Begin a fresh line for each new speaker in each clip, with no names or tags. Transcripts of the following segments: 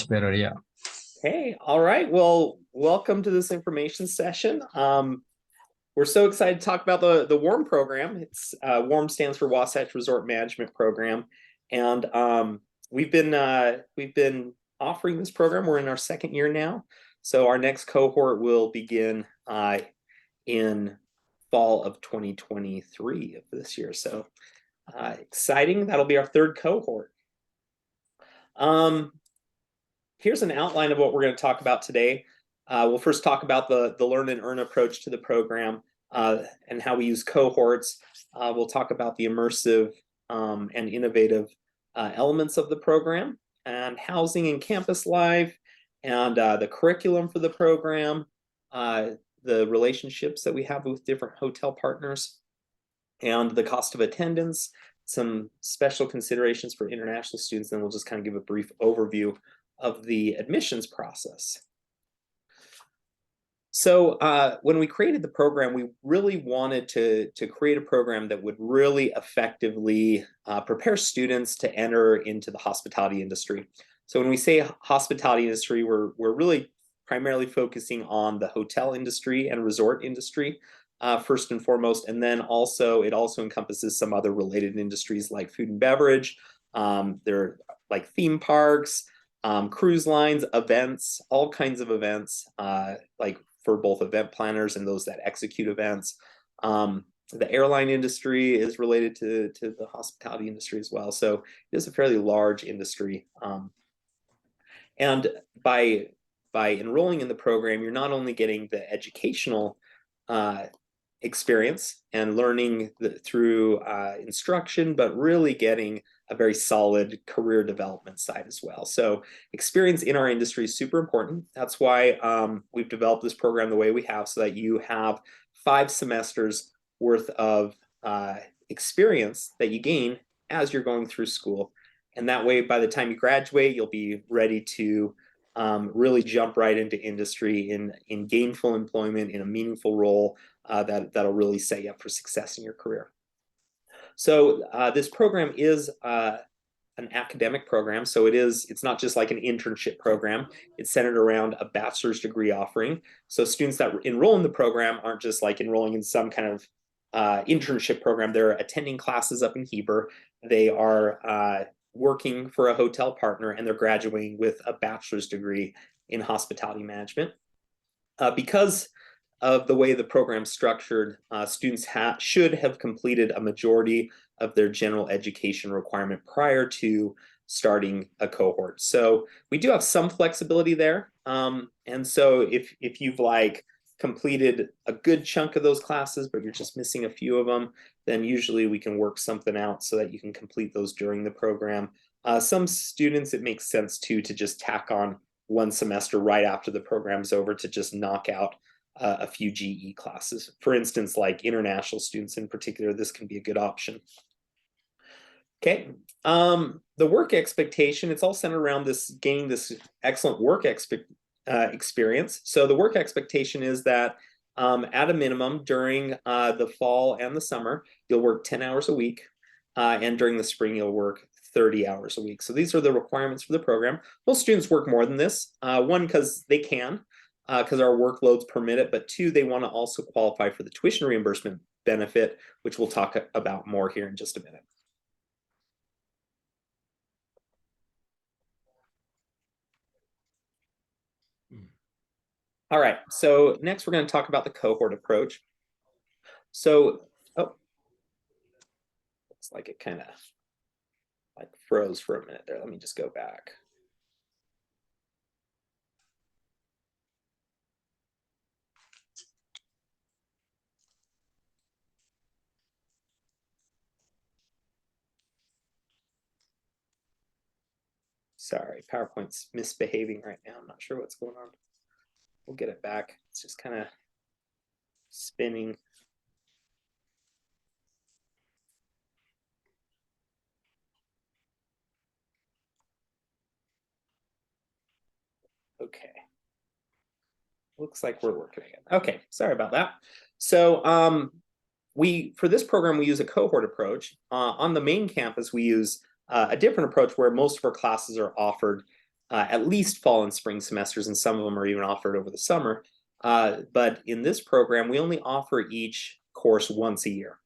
better. Yeah.
Hey, all right. Well, welcome to this information session. We're so excited to talk about the WARM program. It's WARM stands for Wasatch Resort Management Program, and we've been offering this program. We're in our second year now, so our next cohort will begin in fall of 2023 of this year. So exciting! That'll be our third cohort. Here's an outline of what we're going to talk about today. We'll first talk about the learn and earn approach to the program and how we use cohorts. We'll talk about the immersive and innovative elements of the program, and housing and campus life, and the curriculum for the program, the relationships that we have with different hotel partners, and the cost of attendance, some special considerations for international students. Then we'll just kind of give a brief overview of the admissions process. So when we created the program, we really wanted to create a program that would really effectively prepare students to enter into the hospitality industry. So when we say hospitality industry, we're really primarily focusing on the hotel industry and resort industry first and foremost, and then also it also encompasses some other related industries like food and beverage. There are like theme parks, cruise lines, events, all kinds of events, like for both event planners and those that execute events. The airline industry is related to the hospitality industry as well. So it is a fairly large industry. And by enrolling in the program, you're not only getting the educational experience and learning through instruction, but really getting a very solid career development side as well. So experience in our industry is super important. That's why we've developed this program the way we have, so that you have 5 semesters worth of experience that you gain as you're going through school. And that way, by the time you graduate, you'll be ready to really jump right into industry in gainful employment, in a meaningful role that'll really set you up for success in your career. So this program is an academic program. So it's not just like an internship program. It's centered around a bachelor's degree offering. So students that enroll in the program aren't just like enrolling in some kind of internship program. They're attending classes up in Heber. They are working for a hotel partner, and they're graduating with a bachelor's degree in hospitality management. Because of the way the program's structured, students should have completed a majority of their general education requirement prior to starting a cohort. So we do have some flexibility there. And so if you've like completed a good chunk of those classes, but you're just missing a few of them, then usually we can work something out so that you can complete those during the program. Some students, it makes sense to just tack on one semester right after the program's over to just knock out a few GE classes. For instance, like international students in particular, this can be a good option. Okay, the work expectation, it's all centered around gaining this excellent work experience. So the work expectation is that at a minimum during the fall and the summer, you'll work 10 hours a week, and during the spring, you'll work 30 hours a week. So these are the requirements for the program. Most students work more than this, one, because they can, because our workloads permit it, but 2, they want to also qualify for the tuition reimbursement benefit, which we'll talk about more here in just a minute. All right, so next we're going to talk about the cohort approach. So, looks like it kind of like froze for a minute there. Let me just go back. Sorry, PowerPoint's misbehaving right now. I'm not sure what's going on. We'll get it back. It's just kind of spinning. Okay. Looks like we're working again. Okay, sorry about that. So for this program, we use a cohort approach. On the main campus, we use a different approach where most of our classes are offered at least fall and spring semesters, and some of them are even offered over the summer. But in this program, we only offer each course once a year.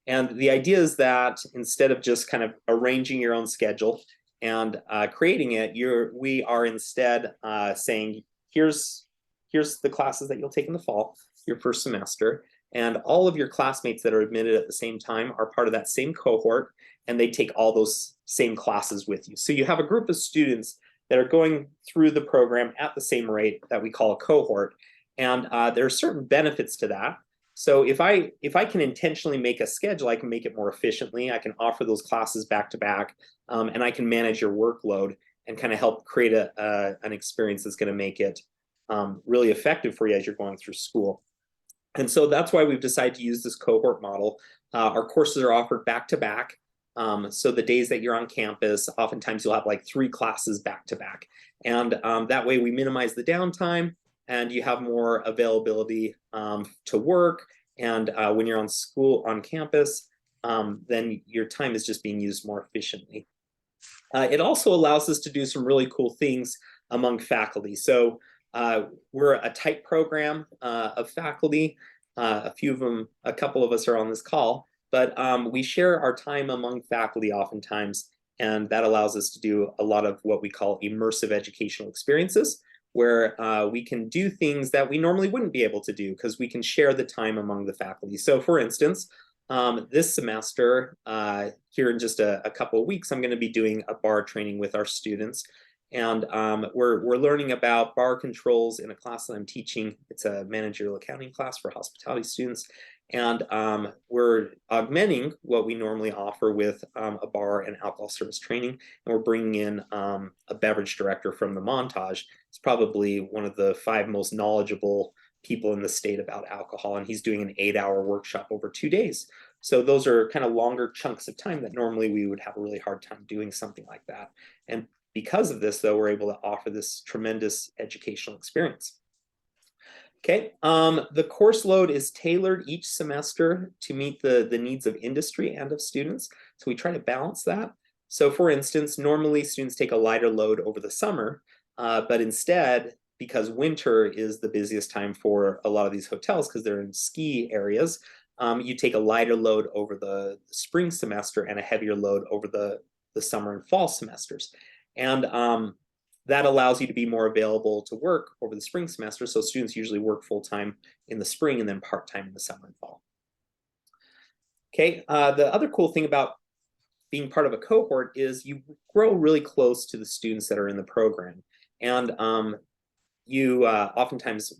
And the idea is that instead of just kind of arranging your own schedule and creating it, we are instead saying, here's the classes that you'll take in the fall, your first semester, and all of your classmates that are admitted at the same time are part of that same cohort, and they take all those same classes with you. So you have a group of students that are going through the program at the same rate that we call a cohort, and there are certain benefits to that. So if I can intentionally make a schedule, I can make it more efficiently. I can offer those classes back to back, and I can manage your workload and kind of help create an experience that's going to make it really effective for you as you're going through school. And so that's why we've decided to use this cohort model. Our courses are offered back to back. So the days that you're on campus, oftentimes you'll have like 3 classes back to back. And that way we minimize the downtime and you have more availability to work. And when you're on campus, then your time is just being used more efficiently. It also allows us to do some really cool things among faculty. So we're a tight program of faculty. A couple of us are on this call, but we share our time among faculty oftentimes, and that allows us to do a lot of what we call immersive educational experiences, where we can do things that we normally wouldn't be able to do because we can share the time among the faculty. So for instance, this semester, here in just a couple of weeks, I'm going to be doing a bar training with our students. And we're learning about bar controls in a class that I'm teaching. It's a managerial accounting class for hospitality students. And we're augmenting what we normally offer with a bar and alcohol service training. And we're bringing in a beverage director from the Montage. It's probably one of the 5 most knowledgeable people in the state about alcohol. And he's doing an 8-hour workshop over 2 days. So those are kind of longer chunks of time that normally we would have a really hard time doing something like that. And because of this, though, we're able to offer this tremendous educational experience. Okay, the course load is tailored each semester to meet the needs of industry and of students. So we try to balance that. So for instance, normally students take a lighter load over the summer, but instead, because winter is the busiest time for a lot of these hotels because they're in ski areas, you take a lighter load over the spring semester and a heavier load over the summer and fall semesters. And that allows you to be more available to work over the spring semester. So students usually work full-time in the spring and then part-time in the summer and fall. Okay, the other cool thing about being part of a cohort is you grow really close to the students that are in the program. And you oftentimes,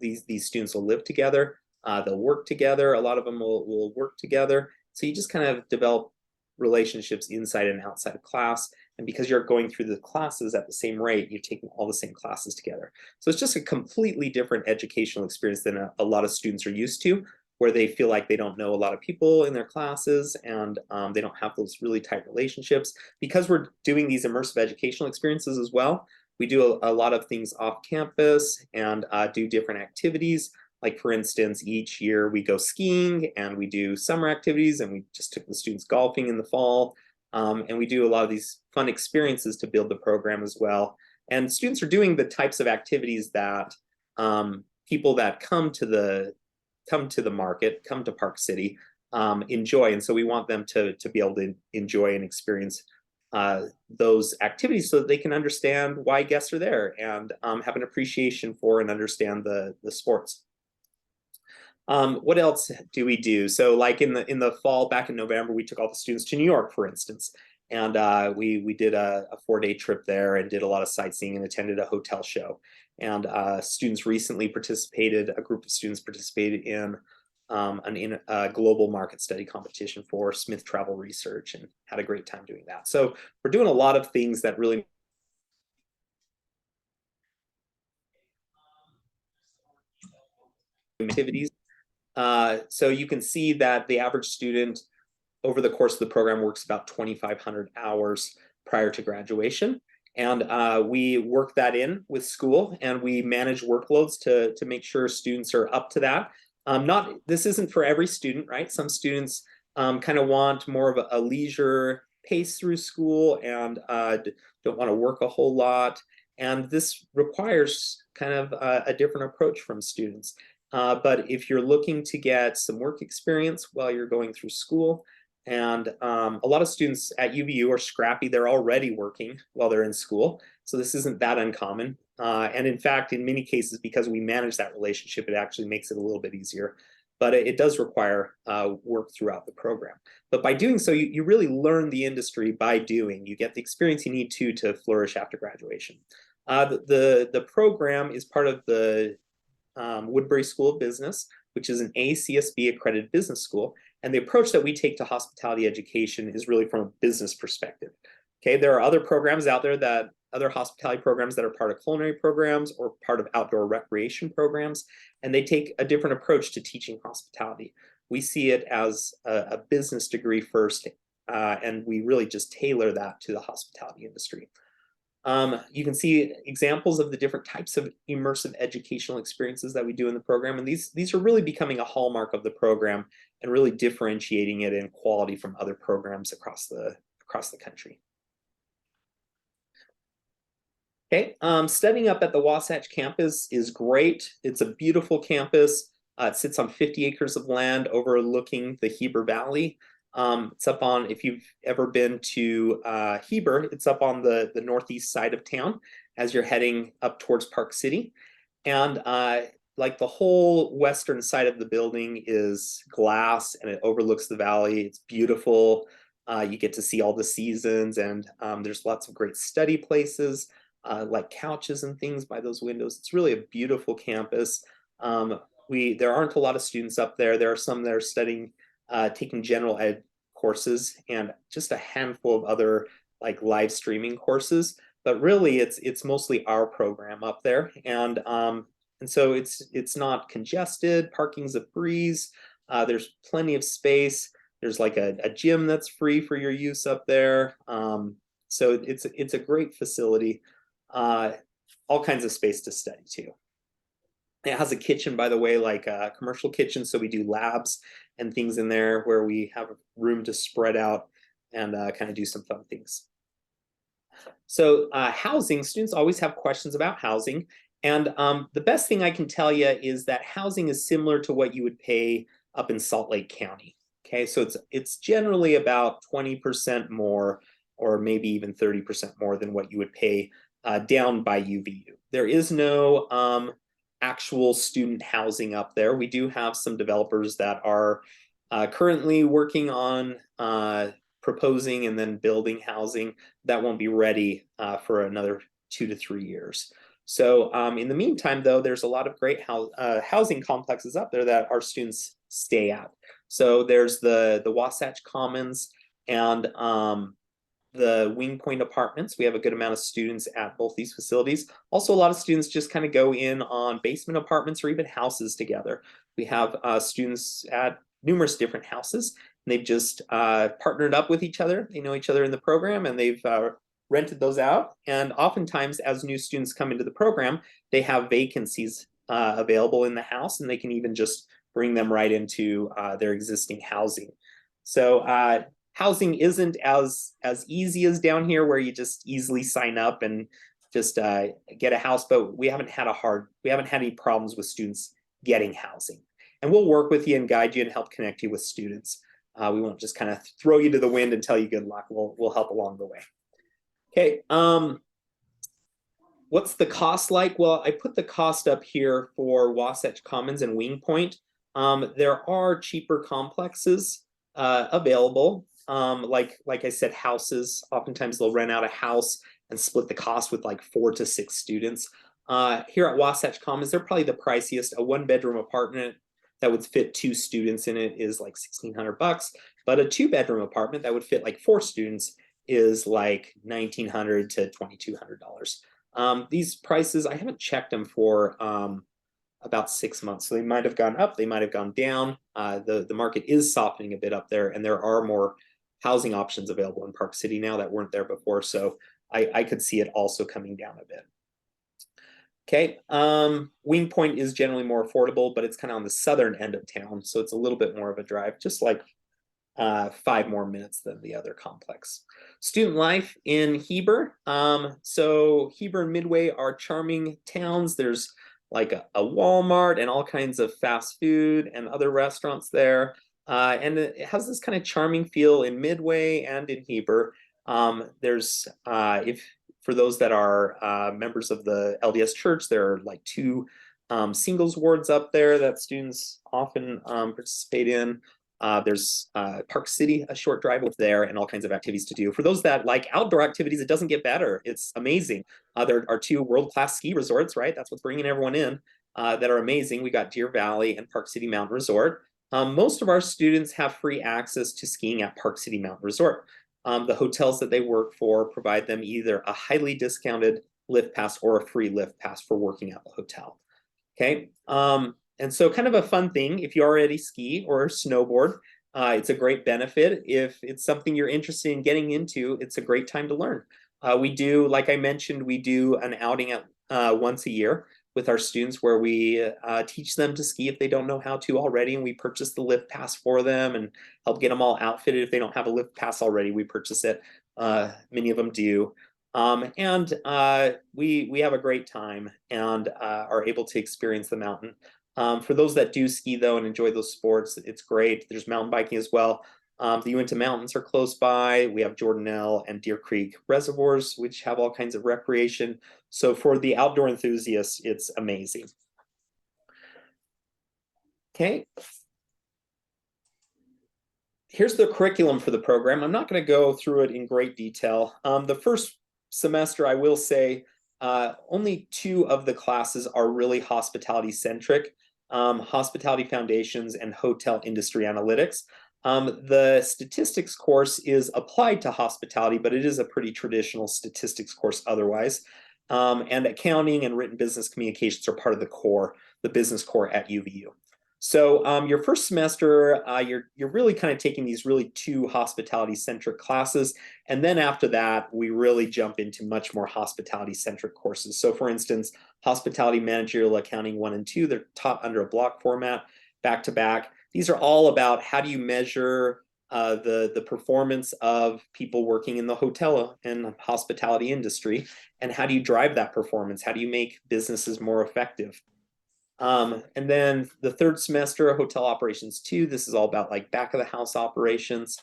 these students will live together, they'll work together, a lot of them will work together. So you just kind of develop relationships inside and outside of class. And because you're going through the classes at the same rate, you're taking all the same classes together. So it's just a completely different educational experience than a lot of students are used to, where they feel like they don't know a lot of people in their classes and they don't have those really tight relationships. Because we're doing these immersive educational experiences as well, we do a lot of things off campus and do different activities. Like for instance, each year we go skiing and we do summer activities, and we just took the students golfing in the fall. And we do a lot of these fun experiences to build the program as well. And students are doing the types of activities that people that come to the market, come to Park City, enjoy. And so we want them to be able to enjoy and experience those activities so that they can understand why guests are there and have an appreciation for and understand the sports. What else do we do? So like in the fall, back in November, we took all the students to New York, for instance. And we did a 4-day trip there and did a lot of sightseeing and attended a hotel show. And students recently a group of students participated in a global market study competition for Smith Travel Research and had a great time doing that. So we're doing a lot of things that really activities. So you can see that the average student over the course of the program works about 2,500 hours prior to graduation. And we work that in with school, and we manage workloads to make sure students are up to that. This isn't for every student, right? Some students kind of want more of a leisure pace through school and don't want to work a whole lot. And this requires kind of a different approach from students. But if you're looking to get some work experience while you're going through school, and a lot of students at UVU are scrappy, they're already working while they're in school. So this isn't that uncommon. And in fact, in many cases, because we manage that relationship, it actually makes it a little bit easier. But it does require work throughout the program. But by doing so, you really learn the industry by doing. You get the experience you need to flourish after graduation. The program is part of the Woodbury School of Business, which is an ACSB accredited business school. And the approach that we take to hospitality education is really from a business perspective. Okay, there are other programs out there that other hospitality programs that are part of culinary programs or part of outdoor recreation programs, and they take a different approach to teaching hospitality. We see it as a business degree first, and we really just tailor that to the hospitality industry. You can see examples of the different types of immersive educational experiences that we do in the program, and these are really becoming a hallmark of the program and really differentiating it in quality from other programs across the country. Okay, studying up at the Wasatch campus is great. It's a beautiful campus. It sits on 50 acres of land overlooking the Heber Valley. It's up on, if you've ever been to Heber, it's up on the northeast side of town as you're heading up towards Park City. And like the whole western side of the building is glass and it overlooks the valley. It's beautiful. You get to see all the seasons, and there's lots of great study places. Like couches and things by those windows. It's really a beautiful campus. There aren't a lot of students up there. There are some that are studying, taking general ed courses, and just a handful of other like live streaming courses. But really, it's mostly our program up there, and so it's not congested. Parking's a breeze. There's plenty of space. There's like a gym that's free for your use up there. So it's a great facility. All kinds of space to study too. It has a kitchen, by the way, like a commercial kitchen. So we do labs and things in there where we have room to spread out and kind of do some fun things. So housing, students always have questions about housing. And the best thing I can tell you is that housing is similar to what you would pay up in Salt Lake County. Okay, so it's generally about 20% more, or maybe even 30% more than what you would pay down by UVU. There is no actual student housing up there. We do have some developers that are currently working on proposing and then building housing that won't be ready for another 2 to 3 years. So in the meantime, though, there's a lot of great housing complexes up there that our students stay at. So there's the Wasatch Commons and the Wing Point Apartments. We have a good amount of students at both these facilities. Also, a lot of students just kind of go in on basement apartments or even houses together. We have students at numerous different houses, and they've just partnered up with each other. They know each other in the program, and they've rented those out. And oftentimes, as new students come into the program, they have vacancies available in the house, and they can even just bring them right into their existing housing. So housing isn't as easy as down here, where you just easily sign up and just get a house, but we haven't had any problems with students getting housing. And we'll work with you and guide you and help connect you with students. We won't just kind of throw you to the wind and tell you good luck. We'll help along the way. Okay, what's the cost like? Well, I put the cost up here for Wasatch Commons and Wing Point. There are cheaper complexes available. Like I said, houses, oftentimes they'll rent out a house and split the cost with like 4 to 6 students. Here at Wasatch Commons, they're probably the priciest. A 1-bedroom apartment that would fit 2 students in it is like $1,600, but a 2-bedroom apartment that would fit like 4 students is like $1,900 to $2,200. These prices, I haven't checked them for about 6 months. So they might have gone up, they might have gone down. The market is softening a bit up there, and there are more housing options available in Park City now that weren't there before. So I could see it also coming down a bit. Okay, Wing Point is generally more affordable, but it's kind of on the southern end of town, so it's a little bit more of a drive, just like 5 more minutes than the other complex. Student life in Heber. So Heber and Midway are charming towns. There's like a Walmart and all kinds of fast food and other restaurants there. And it has this kind of charming feel in Midway and in Heber. There's if for those that are members of the LDS Church, there are like 2 singles wards up there that students often participate in. There's Park City, a short drive over there, and all kinds of activities to do. For those that like outdoor activities, it doesn't get better. It's amazing. There are 2 world-class ski resorts, right? That's what's bringing everyone in, that are amazing. We got Deer Valley and Park City Mountain Resort. Most of our students have free access to skiing at Park City Mountain Resort. The hotels that they work for provide them either a highly discounted lift pass or a free lift pass for working at the hotel. Okay. And so kind of a fun thing, if you already ski or snowboard, it's a great benefit. If it's something you're interested in getting into, it's a great time to learn. We do, like I mentioned, we do an outing at, once a year with our students where we teach them to ski if they don't know how to already, and we purchase the lift pass for them and help get them all outfitted. If they don't have a lift pass already, we purchase it. Many of them do. We have a great time and are able to experience the mountain. For those that do ski though and enjoy those sports, it's great. There's mountain biking as well. The Uinta Mountains are close by. We have Jordanelle and Deer Creek reservoirs, which have all kinds of recreation. So for the outdoor enthusiasts, it's amazing. Okay. Here's the curriculum for the program. I'm not going to go through it in great detail. The first semester, I will say, only 2 of the classes are really hospitality centric, Hospitality Foundations and Hotel Industry Analytics. The statistics course is applied to hospitality, but it is a pretty traditional statistics course otherwise. And accounting and written business communications are part of the core, the business core at UVU. So your first semester, you're really kind of taking these really 2 hospitality-centric classes. And then after that, we really jump into much more hospitality-centric courses. So for instance, Hospitality Managerial Accounting 1 and 2, they're taught under a block format, back to back. These are all about how do you measure the performance of people working in the hotel and hospitality industry, and how do you drive that performance? How do you make businesses more effective? And then the third semester, Hotel Operations 2, this is all about like back of the house operations.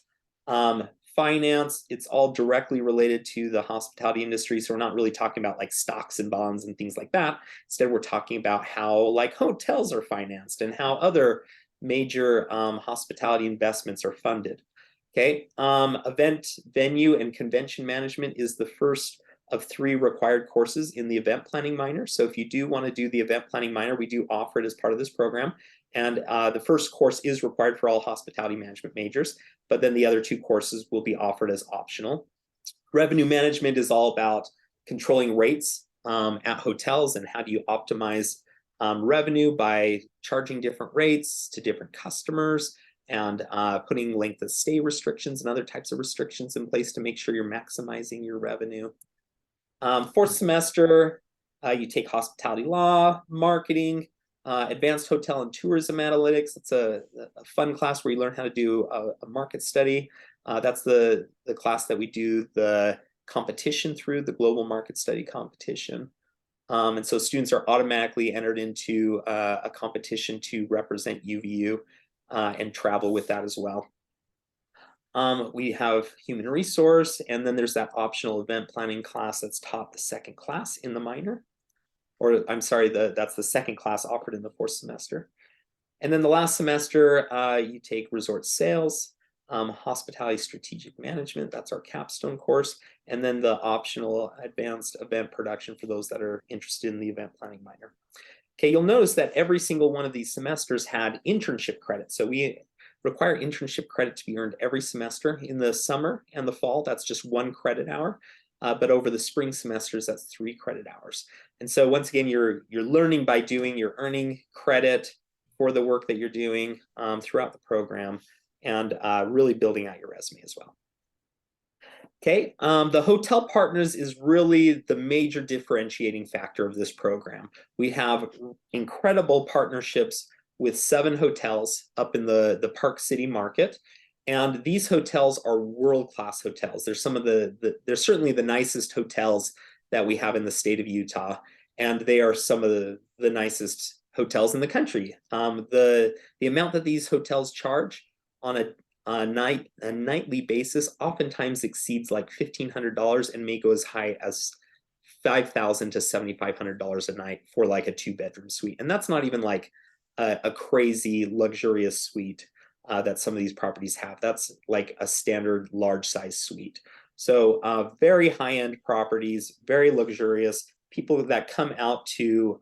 Finance, it's all directly related to the hospitality industry. So we're not really talking about like stocks and bonds and things like that. Instead, we're talking about how like hotels are financed and how other major hospitality investments are funded. Okay, event, venue, and convention management is the first of 3 required courses in the event planning minor. So if you do want to do the event planning minor, we do offer it as part of this program. And the first course is required for all hospitality management majors, but then the other 2 courses will be offered as optional. Revenue management is all about controlling rates at hotels and how do you optimize revenue by charging different rates to different customers and putting length of stay restrictions and other types of restrictions in place to make sure you're maximizing your revenue. Fourth semester, you take hospitality law, marketing, advanced hotel and tourism analytics. It's a fun class where you learn how to do a market study. That's the class that we do the competition through, the global market study competition. And so students are automatically entered into a competition to represent UVU and travel with that as well. We have human resource, and then there's that optional event planning class that's taught the second class in the minor. Or I'm sorry, that's the second class offered in the 4th semester. And then the last semester, you take resort sales, hospitality strategic management, that's our capstone course, and then the optional advanced event production for those that are interested in the event planning minor. Okay, you'll notice that every single one of these semesters had internship credit. So we require internship credit to be earned every semester. In the summer and the fall, that's just 1 credit hour. But over the spring semesters, that's 3 credit hours. And so once again, you're learning by doing, you're earning credit for the work that you're doing throughout the program, and really building out your resume as well. Okay, the hotel partners is really the major differentiating factor of this program. We have incredible partnerships with 7 hotels up in the Park City market. And these hotels are world-class hotels. They're some of they're certainly the nicest hotels that we have in the state of Utah, and they are some of the nicest hotels in the country. The amount that these hotels charge on a nightly basis oftentimes exceeds like $1,500 and may go as high as $5,000 to $7,500 a night for like a 2-bedroom suite. And that's not even like a crazy luxurious suite that some of these properties have. That's like a standard large size suite. So very high end properties, very luxurious. People that come out to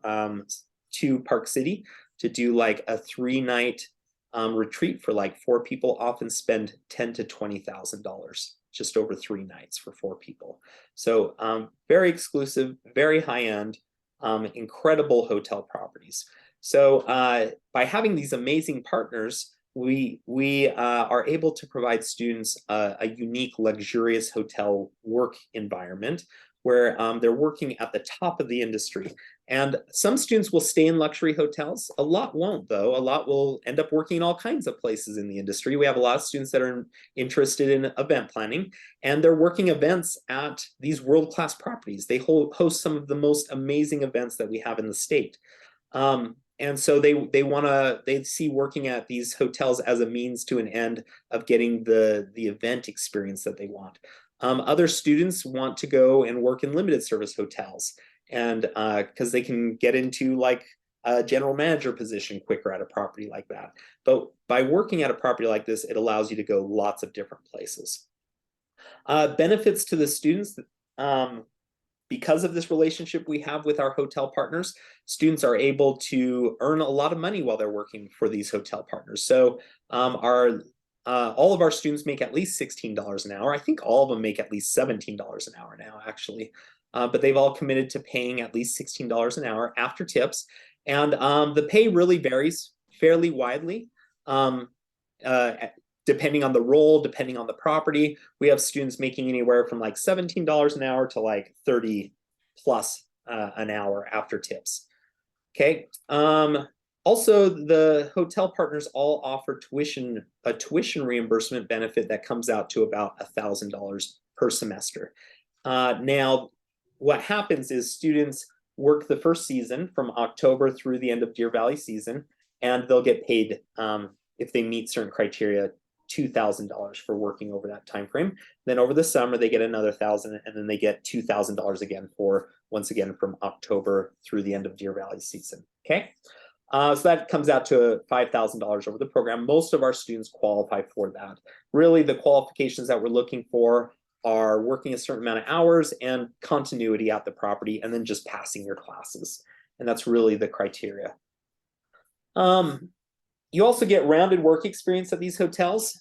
Park City to do like a 3-night retreat for like 4 people often spend $10,000 to $20,000 just over 3 nights for 4 people. So very exclusive, very high end, incredible hotel properties. So by having these amazing partners, we are able to provide students a unique, luxurious hotel work environment where they're working at the top of the industry. And some students will stay in luxury hotels. A lot won't, though. A lot will end up working in all kinds of places in the industry. We have a lot of students that are interested in event planning, and they're working events at these world-class properties. They host some of the most amazing events that we have in the state. And so they see working at these hotels as a means to an end of getting the event experience that they want. Other students want to go and work in limited service hotels, and because they can get into like a general manager position quicker at a property like that. But by working at a property like this, it allows you to go lots of different places. Benefits to the students. Because of this relationship we have with our hotel partners, students are able to earn a lot of money while they're working for these hotel partners. So all of our students make at least $16 an hour. I think all of them make at least $17 an hour now, actually. But they've all committed to paying at least $16 an hour after tips. And the pay really varies fairly widely. Depending on the role, depending on the property. We have students making anywhere from like $17 an hour to like 30 plus an hour after tips. Okay. Also, the hotel partners all offer a tuition reimbursement benefit that comes out to about $1,000 per semester. Now, what happens is students work the first season from October through the end of Deer Valley season, and they'll get paid if they meet certain criteria, $2,000 for working over that time frame. Then over the summer they get another $1,000, and then they get $2,000 again for once again from October through the end of Deer Valley season. Okay, so that comes out to $5,000 over the program. Most of our students qualify for that. Really, the qualifications that we're looking for are working a certain amount of hours and continuity at the property, and then just passing your classes. And that's really the criteria. You also get rounded work experience at these hotels.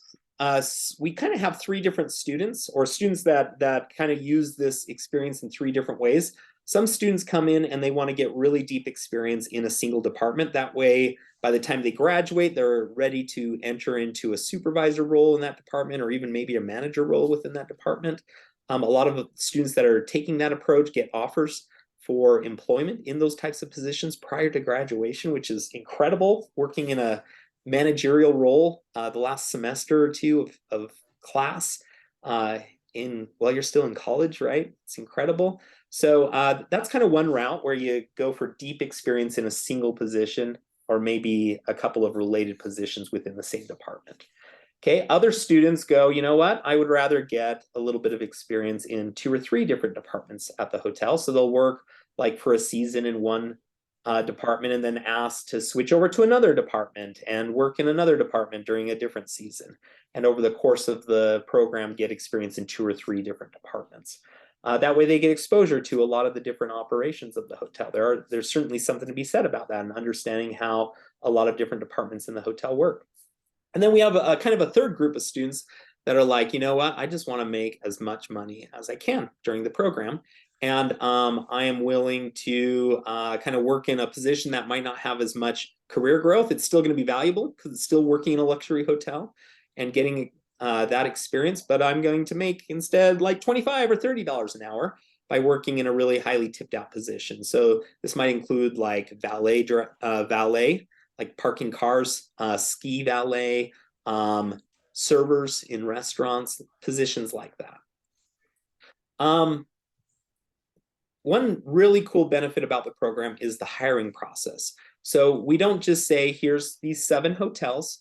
We kind of have 3 different students, or students that kind of use this experience in 3 different ways. Some students come in and they want to get really deep experience in a single department. That way, by the time they graduate, they're ready to enter into a supervisor role in that department, or even maybe a manager role within that department. A lot of students that are taking that approach get offers for employment in those types of positions prior to graduation, which is incredible. Working in a managerial role the last semester or 2 of class while you're still in college, right? It's incredible. So that's kind of one route where you go for deep experience in a single position, or maybe a couple of related positions within the same department. Okay, other students go, you know what, I would rather get a little bit of experience in 2 or 3 different departments at the hotel. So they'll work like for a season in one department, and then asked to switch over to another department and work in another department during a different season. And over the course of the program, get experience in 2 or 3 different departments. That way they get exposure to a lot of the different operations of the hotel. There's certainly something to be said about that, and understanding how a lot of different departments in the hotel work. And then we have a kind of a third group of students that are like, you know what, I just want to make as much money as I can during the program. And I am willing to kind of work in a position that might not have as much career growth. It's still going to be valuable because it's still working in a luxury hotel and getting that experience. But I'm going to make instead like $25 or $30 an hour by working in a really highly tipped out position. So this might include like valet, like parking cars, ski valet, servers in restaurants, positions like that. One really cool benefit about the program is the hiring process. So we don't just say, here's these 7 hotels,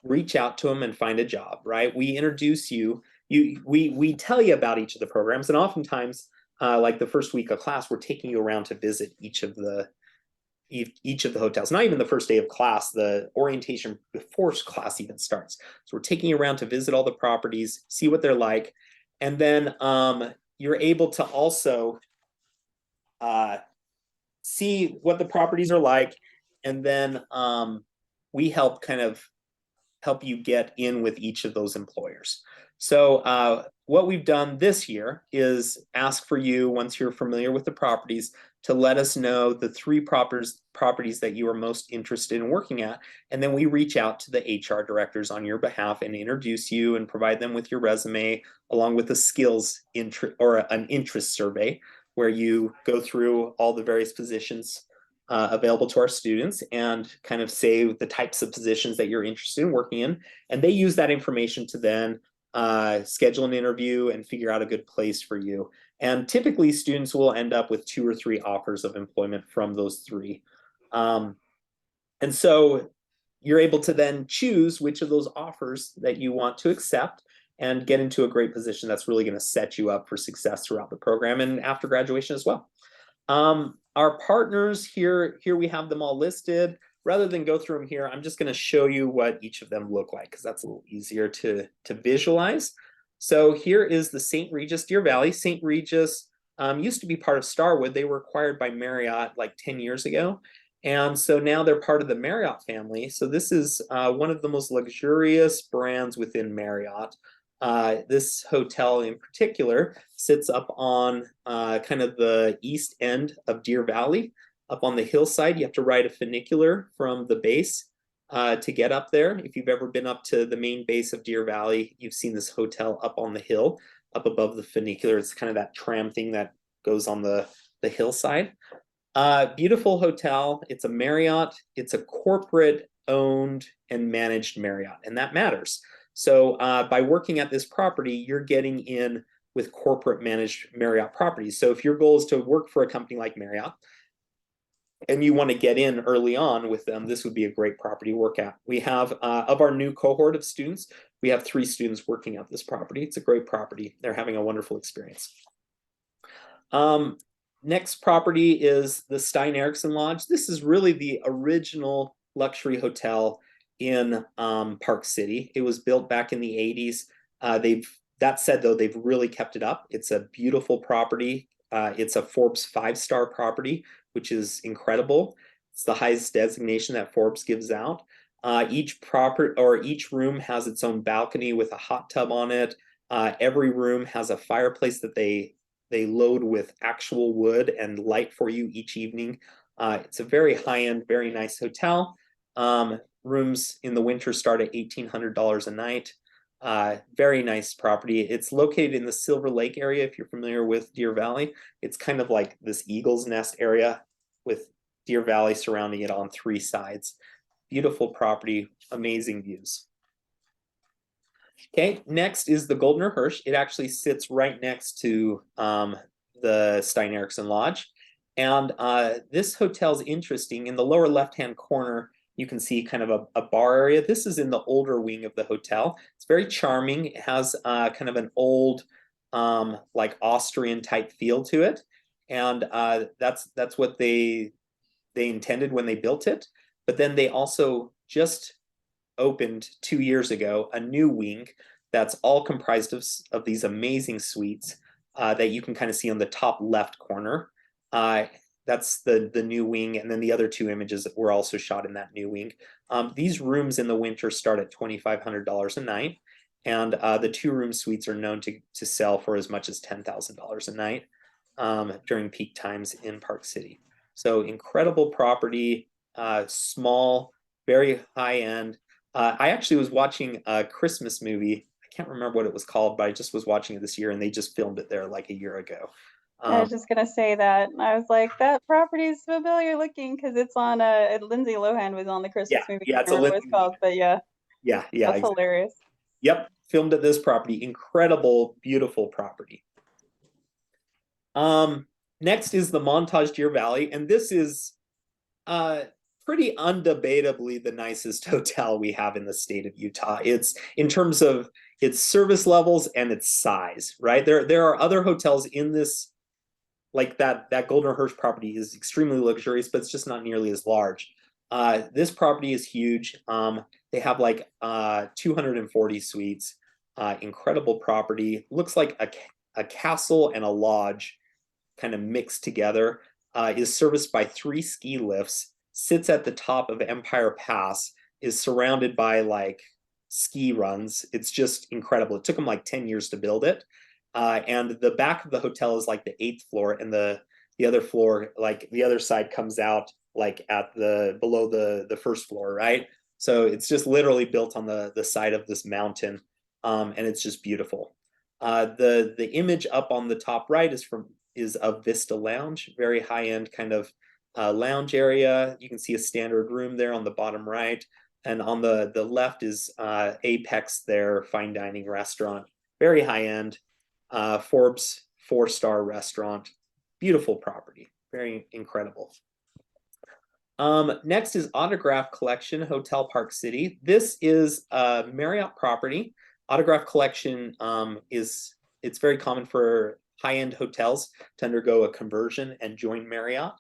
reach out to them and find a job, right? We introduce you, we tell you about each of the programs, and oftentimes, like the first week of class, we're taking you around to visit each of the hotels. Not even the first day of class, the orientation before class even starts. So we're taking you around to visit all the properties, see what they're like, and then you're able to also see what the properties are like, and then we help you get in with each of those employers. So what we've done this year is ask for you, once you're familiar with the properties, to let us know the 3 properties that you are most interested in working at. And then we reach out to the HR directors on your behalf and introduce you and provide them with your resume, along with a skills or an interest survey, where you go through all the various positions available to our students and kind of say the types of positions that you're interested in working in. And they use that information to then schedule an interview and figure out a good place for you. And typically students will end up with 2 or 3 offers of employment from those 3. And so you're able to then choose which of those offers that you want to accept and get into a great position that's really going to set you up for success throughout the program and after graduation as well. Our partners here we have them all listed. Rather than go through them here, I'm just going to show you what each of them look like, because that's a little easier to visualize. So here is the St. Regis Deer Valley. St. Regis used to be part of Starwood. They were acquired by Marriott like 10 years ago. And so now they're part of the Marriott family. So this is one of the most luxurious brands within Marriott. This hotel in particular sits up on kind of the east end of Deer Valley, up on the hillside. You have to ride a funicular from the base to get up there. If you've ever been up to the main base of Deer Valley, you've seen this hotel up on the hill, up above the funicular. It's kind of that tram thing that goes on the hillside. Beautiful hotel. It's a Marriott. It's a corporate owned and managed Marriott, and that matters. So by working at this property, you're getting in with corporate managed Marriott properties. So if your goal is to work for a company like Marriott and you want to get in early on with them, this would be a great property to work at. We have, of our new cohort of students, we have 3 students working at this property. It's a great property. They're having a wonderful experience. Next property is the Stein Eriksen Lodge. This is really the original luxury hotel in Park City. It was built back in the 80s. That said, though, they've really kept it up. It's a beautiful property. It's a Forbes 5-star property, which is incredible. It's the highest designation that Forbes gives out. Each room has its own balcony with a hot tub on it. Every room has a fireplace that they load with actual wood and light for you each evening. It's a very high-end, very nice hotel. Rooms in the winter start at $1,800 a night. Very nice property. It's located in the Silver Lake area, if you're familiar with Deer Valley. It's kind of like this eagle's nest area with Deer Valley surrounding it on 3 sides. Beautiful property, amazing views. Okay, next is the Goldner Hirsch. It actually sits right next to the Stein Eriksen Lodge. And this hotel is interesting. In the lower left-hand corner, you can see kind of a bar area. This is in the older wing of the hotel. It's very charming. It has kind of an old, like Austrian type feel to it. And that's what they intended when they built it. But then they also just opened 2 years ago a new wing that's all comprised of these amazing suites that you can kind of see on the top left corner. That's the new wing, and then the other 2 images were also shot in that new wing. These rooms in the winter start at $2,500 a night, and the 2-room suites are known to sell for as much as $10,000 a night during peak times in Park City. So incredible property, small, very high end. I actually was watching a Christmas movie. I can't remember what it was called, but I just was watching it this year, and they just filmed it there like a year ago.
I was just gonna say that. I was like, that property is familiar looking because it's on Lindsay Lohan was on the
Yeah,
Christmas movie. I
yeah,
can't
it's a
remember what it's
Lindsay.
called, but yeah.
Yeah, yeah,
That's hilarious.
Yep, filmed at this property. Incredible, beautiful property. Next is the Montage Deer Valley, and this is uh pretty undebatably the nicest hotel we have in the state of Utah. It's in terms of its service levels and its size, right? There are other hotels in this, like that Golden Hirsch property is extremely luxurious, but it's just not nearly as large. This property is huge. They have like 240 suites. Incredible property. Looks like a castle and a lodge kind of mixed together. Is serviced by 3 ski lifts. Sits at the top of Empire Pass. Is surrounded by like ski runs. It's just incredible. It took them like 10 years to build it. And the back of the hotel is like the 8th floor, and the other floor, like the other side, comes out like at the below the first floor, right? So it's just literally built on the side of this mountain, and it's just beautiful. The image up on the top right is of Vista Lounge, very high end kind of lounge area. You can see a standard room there on the bottom right, and on the left is Apex, their fine dining restaurant, very high end. Forbes 4-star restaurant, beautiful property, very incredible. Next is Autograph Collection, Hotel Park City. This is a Marriott property. Autograph Collection it's very common for high-end hotels to undergo a conversion and join Marriott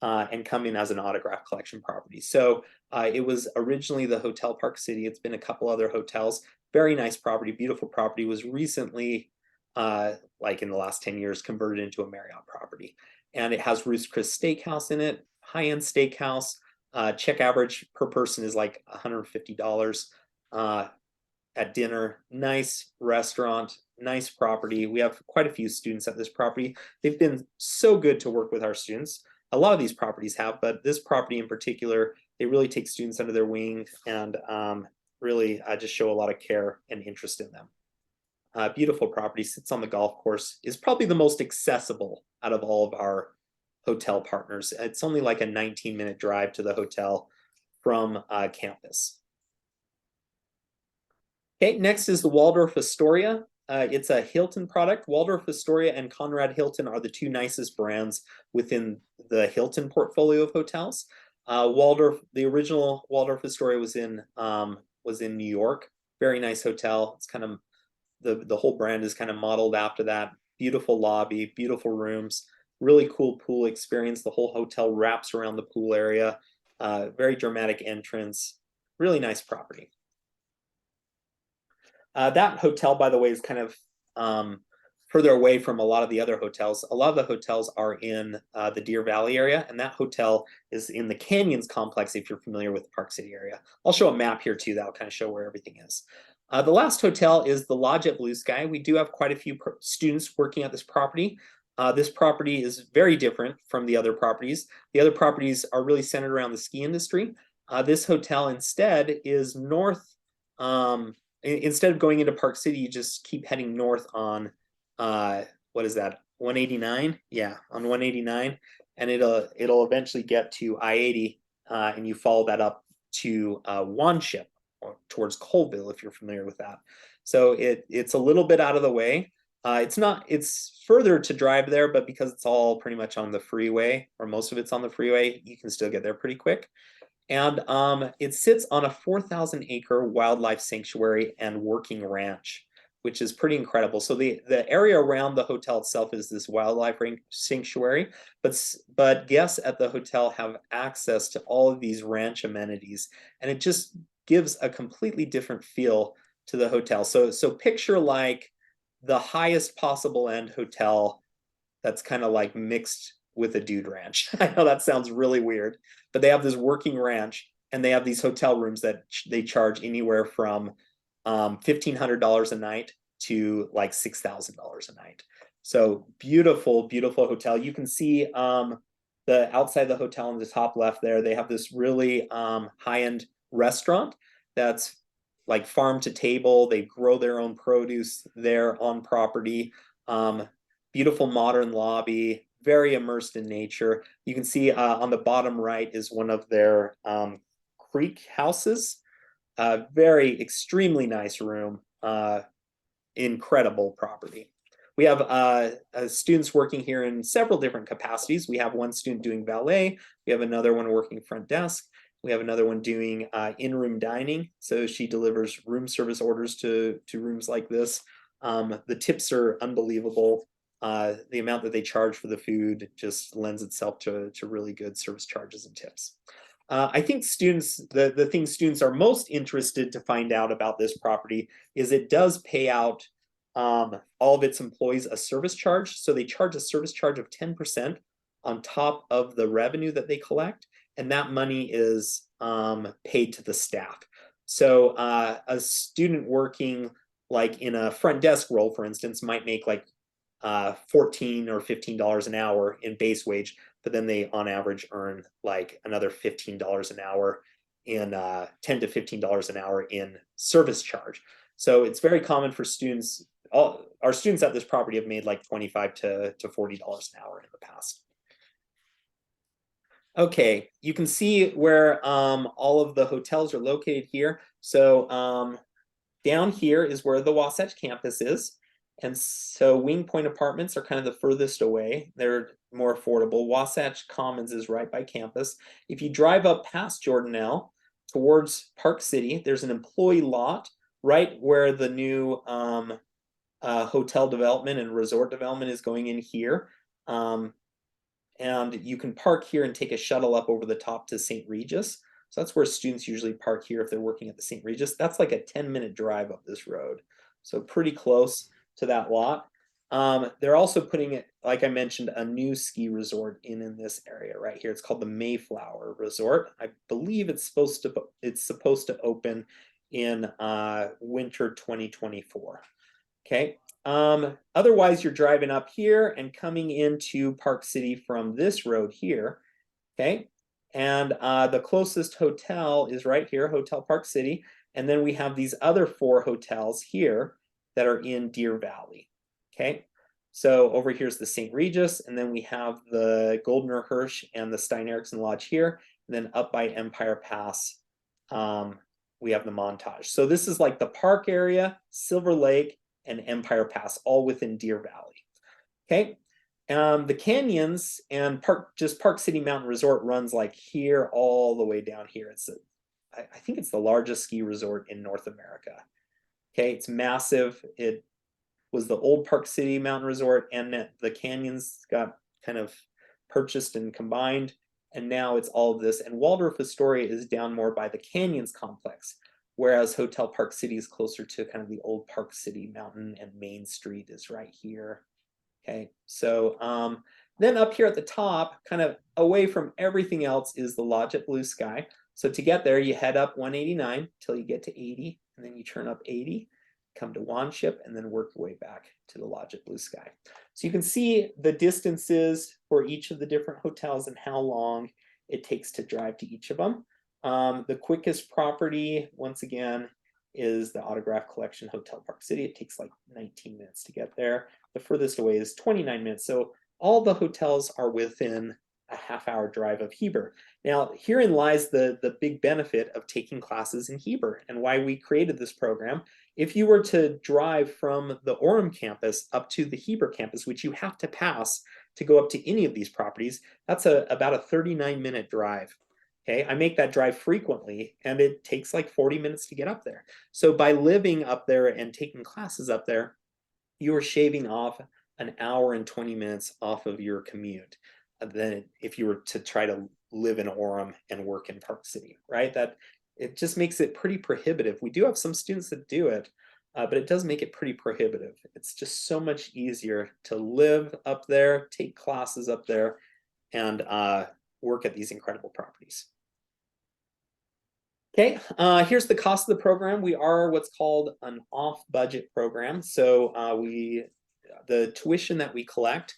and come in as an Autograph Collection property. So it was originally the Hotel Park City. It's been a couple other hotels. Very nice property, beautiful property. Was recently, like in the last 10 years, converted into a Marriott property. And it has Ruth's Chris Steakhouse in it, high-end steakhouse. Check average per person is like $150 at dinner. Nice restaurant, nice property. We have quite a few students at this property. They've been so good to work with our students. A lot of these properties have, but this property in particular, they really take students under their wing and really just show a lot of care and interest in them. Beautiful property, sits on the golf course, is probably the most accessible out of all of our hotel partners. It's only like a 19-minute drive to the hotel from campus. Okay, next is the Waldorf Astoria. It's a Hilton product. Waldorf Astoria and Conrad Hilton are the 2 nicest brands within the Hilton portfolio of hotels. The original Waldorf Astoria was in New York. Very nice hotel. It's kind of the whole brand is kind of modeled after that. Beautiful lobby, beautiful rooms, really cool pool experience. The whole hotel wraps around the pool area. Very dramatic entrance. Really nice property. That hotel, by the way, is kind of further away from a lot of the other hotels. A lot of the hotels are in the Deer Valley area, and that hotel is in the Canyons complex, if you're familiar with the Park City area. I'll show a map here too that'll kind of show where everything is. The last hotel is the Lodge at Blue Sky. We do have quite a few students working at this property. This property is very different from the other properties. The other properties are really centered around the ski industry. This hotel instead is north. Instead of going into Park City, you just keep heading north on what is that, 189? Yeah, on 189, and it'll eventually get to I-80, and you follow that up to Wanship, or towards Colville, if you're familiar with that. So it's a little bit out of the way. It's further to drive there, but because it's all pretty much on the freeway, or most of it's on the freeway, you can still get there pretty quick. And it sits on a 4,000-acre wildlife sanctuary and working ranch, which is pretty incredible. So the area around the hotel itself is this wildlife sanctuary, but guests at the hotel have access to all of these ranch amenities, and it just gives a completely different feel to the hotel. So picture like the highest possible end hotel that's kind of like mixed with a dude ranch. I know that sounds really weird, but they have this working ranch, and they have these hotel rooms that they charge anywhere from $1,500 a night to like $6,000 a night. So beautiful, beautiful hotel. You can see the outside of the hotel in the top left there. They have this really high-end restaurant that's like farm to table. They grow their own produce there on property. Beautiful modern lobby, very immersed in nature. You can see on the bottom right is one of their creek houses. Very extremely nice room, incredible property. We have students working here in several different capacities. We have one student doing valet. We have another one working front desk. We have another one doing in-room dining. So she delivers room service orders to rooms like this. The tips are unbelievable. The amount that they charge for the food just lends itself to really good service charges and tips. I think students, the thing students are most interested to find out about this property is it does pay out all of its employees a service charge. So they charge a service charge of 10% on top of the revenue that they collect. And that money is paid to the staff. So a student working like in a front desk role, for instance, might make like $14 or $15 an hour in base wage, but then they on average earn like another $15 an hour in $10 to $15 an hour in service charge. So it's very common for students. All our students at this property have made like $25 to $40 an hour in the past. Okay, you can see where all of the hotels are located here. So down here is where the Wasatch campus is. And so Wing Point Apartments are kind of the furthest away. They're more affordable. Wasatch Commons is right by campus. If you drive up past Jordanelle towards Park City, there's an employee lot right where the new hotel development and resort development is going in here. And you can park here and take a shuttle up over the top to St. Regis. So that's where students usually park here if they're working at the St. Regis. That's like a 10-minute drive up this road. So pretty close to that lot. They're also putting it, like I mentioned, a new ski resort in this area right here. It's called the Mayflower Resort. I believe it's supposed to open in winter 2024. Okay. Otherwise, you're driving up here and coming into Park City from this road here. Okay. And the closest hotel is right here, Hotel Park City. And then we have these other 4 hotels here that are in Deer Valley. Okay. So over here's the St. Regis, and then we have the Goldner Hirsch and the Stein Eriksen Lodge here. And then up by Empire Pass, we have the Montage. So this is like the park area, Silver Lake, and Empire Pass, all within Deer Valley. Okay. The canyons and Park City Mountain Resort runs like here all the way down here. I think it's the largest ski resort in North America. Okay, it's massive. It was the old Park City Mountain Resort, and the canyons got kind of purchased and combined, and now it's all of this. And Waldorf Astoria is down more by the Canyons complex, whereas Hotel Park City is closer to kind of the old Park City Mountain, and Main Street is right here. Okay, so then up here at the top, kind of away from everything else, is the Lodge at Blue Sky. So to get there, you head up 189 till you get to 80, and then you turn up 80, come to Wanship, and then work your way back to the Lodge at Blue Sky. So you can see the distances for each of the different hotels and how long it takes to drive to each of them. The quickest property, once again, is the Autograph Collection Hotel Park City. It takes like 19 minutes to get there. The furthest away is 29 minutes. So all the hotels are within a half-hour drive of Heber. Now, herein lies the big benefit of taking classes in Heber and why we created this program. If you were to drive from the Orem campus up to the Heber campus, which you have to pass to go up to any of these properties, that's about a 39-minute drive. Okay, I make that drive frequently, and it takes like 40 minutes to get up there. So by living up there and taking classes up there, you are shaving off an hour and 20 minutes off of your commute than if you were to try to live in Orem and work in Park City, right? That it just makes it pretty prohibitive. We do have some students that do it, but it does make it pretty prohibitive. It's just so much easier to live up there, take classes up there, and work at these incredible properties. Okay, here's the cost of the program. We are what's called an off-budget program. So the tuition that we collect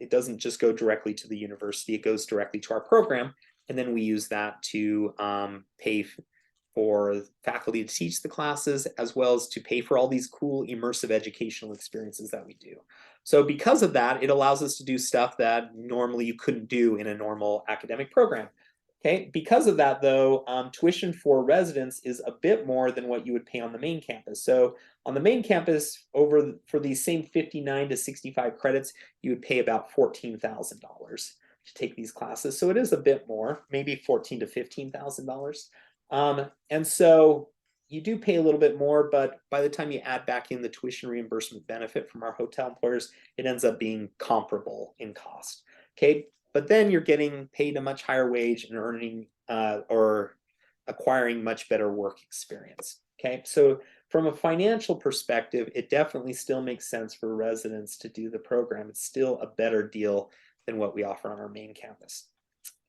it doesn't just go directly to the university, it goes directly to our program. And then we use that to pay for faculty to teach the classes, as well as to pay for all these cool immersive educational experiences that we do. So because of that, it allows us to do stuff that normally you couldn't do in a normal academic program. Okay, because of that though, tuition for residents is a bit more than what you would pay on the main campus. So on the main campus, for these same 59 to 65 credits, you would pay about $14,000 to take these classes. So it is a bit more, maybe $14,000 to $15,000. And so you do pay a little bit more, but by the time you add back in the tuition reimbursement benefit from our hotel employers, it ends up being comparable in cost. Okay, but then you're getting paid a much higher wage and earning or acquiring much better work experience. Okay, so from a financial perspective, it definitely still makes sense for residents to do the program. It's still a better deal than what we offer on our main campus.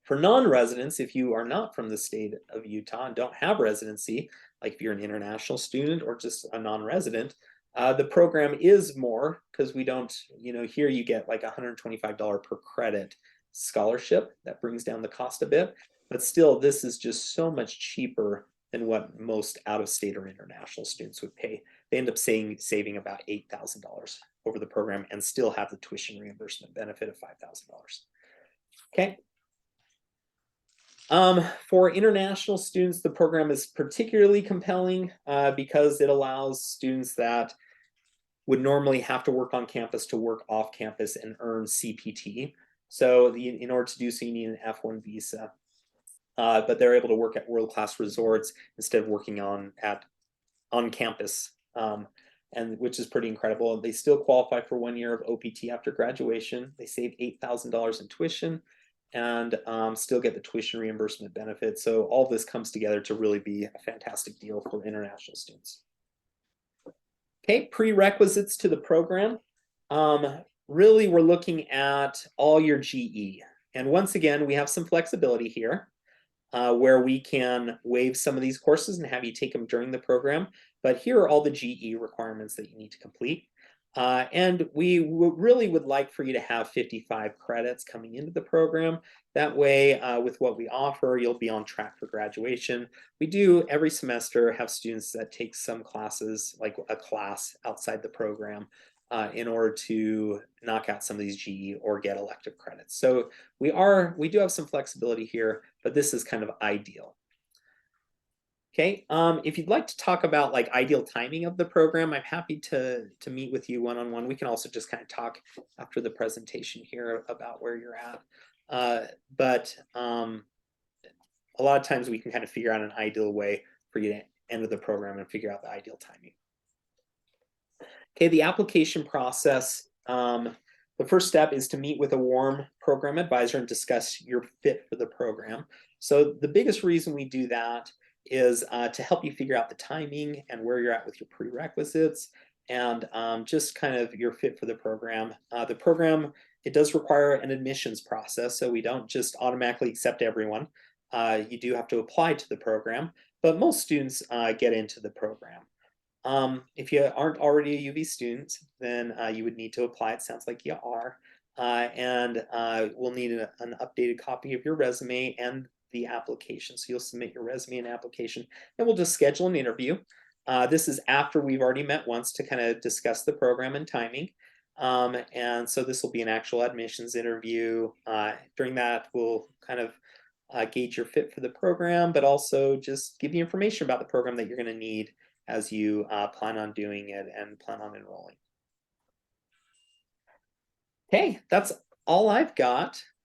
For non-residents, if you are not from the state of Utah and don't have residency, like if you're an international student or just a non-resident, the program is more because we don't, here you get like $125 per credit scholarship. That brings down the cost a bit, but still this is just so much cheaper than what most out-of-state or international students would pay. They end up saving about $8,000 over the program and still have the tuition reimbursement benefit of $5,000. Okay. For international students, the program is particularly compelling because it allows students that would normally have to work on campus to work off campus and earn CPT. So in order to do so, you need an F1 visa. But they're able to work at world-class resorts instead of working on campus, and which is pretty incredible. They still qualify for 1 year of OPT after graduation. They save $8,000 in tuition and still get the tuition reimbursement benefit. So all this comes together to really be a fantastic deal for international students. Okay, prerequisites to the program. Really, we're looking at all your GE. And once again, we have some flexibility here where we can waive some of these courses and have you take them during the program. But here are all the GE requirements that you need to complete. And we really would like for you to have 55 credits coming into the program. That way, with what we offer, you'll be on track for graduation. We do every semester have students that take some classes, like a class outside the program, in order to knock out some of these GE or get elective credits. So we do have some flexibility here, but this is kind of ideal. Okay, if you'd like to talk about like ideal timing of the program, I'm happy to meet with you one-on-one. We can also just kind of talk after the presentation here about where you're at. But a lot of times we can kind of figure out an ideal way for you to enter the program and figure out the ideal timing. Okay, the application process. The first step is to meet with a warm program advisor and discuss your fit for the program. So the biggest reason we do that is to help you figure out the timing and where you're at with your prerequisites and just kind of your fit for the program. The program, it does require an admissions process, so we don't just automatically accept everyone. You do have to apply to the program, but most students get into the program. If you aren't already a UV student, then you would need to apply. It sounds like you are. And we'll need an updated copy of your resume and the application. So you'll submit your resume and application, and we'll just schedule an interview. This is after we've already met once to kind of discuss the program and timing. And so this will be an actual admissions interview. During that, we'll kind of gauge your fit for the program, but also just give you information about the program that you're going to need as you plan on doing it and plan on enrolling. Okay, that's all I've got.